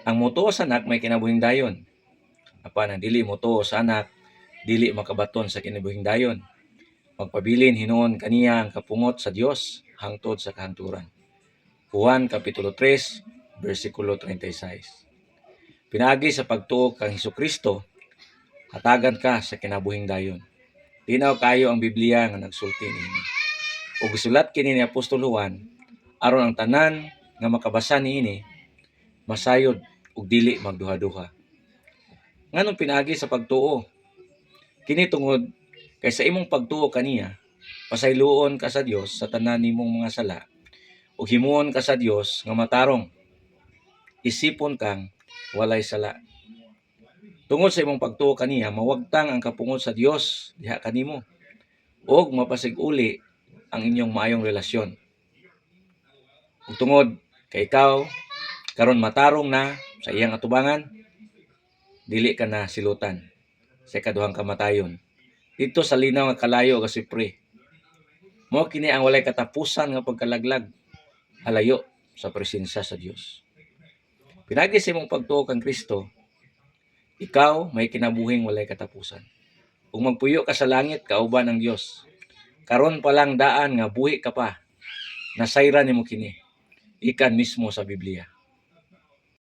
Ang motuo sa anak may kinabuhing dayon. Apan ang dili motuo sa anak, dili makabaton sa kinabuhing dayon. Magpabilin hinuon kaniya ang kapungot sa Dios hangtod sa kahangturan. Juan Kapitulo 3, versikulo 36. Pinaagi sa pagtuo kang Hesukristo, hatagan ka sa kinabuhing dayon. Tinaw kayo ang Biblia nga nagsulti niini. Ug gisulat kini ni Apostol Juan aron ang tanan nga makabasa niini masayod ug dili magduha-duha. Nganong pinaagi sa pagtuo? Kini tungod kay sa imong pagtuo kaniya, pasayloon ka sa Dios sa tanan nimong mga sala ug himuon ka sa Dios nga matarong. Isipon kang walay sala. Tungod sa imong pagtuo kaniya, mawagtang ang kapungot sa Dios diha kanimo ug mapasig-uli ang inyong maayong relasyon. Ug tungod kay ikaw karon matarong na sa iyang atubangan, dili ka na silutan sa ikaduhang kamatayon. Dito sa linaw nga kalayo ug asipre. Mao kini ang walay katapusan nga pagkalaglag, halayo sa presensya sa Dios. Pinagi sa imong pagtuo kang Kristo, ikaw may kinabuhing walay katapusan. Kung magpuyo ka sa langit, kauban ang Dios. Karon pa lang daan nga buhi ka pa, nasayra nimo kini. Ikan mismo sa Biblia.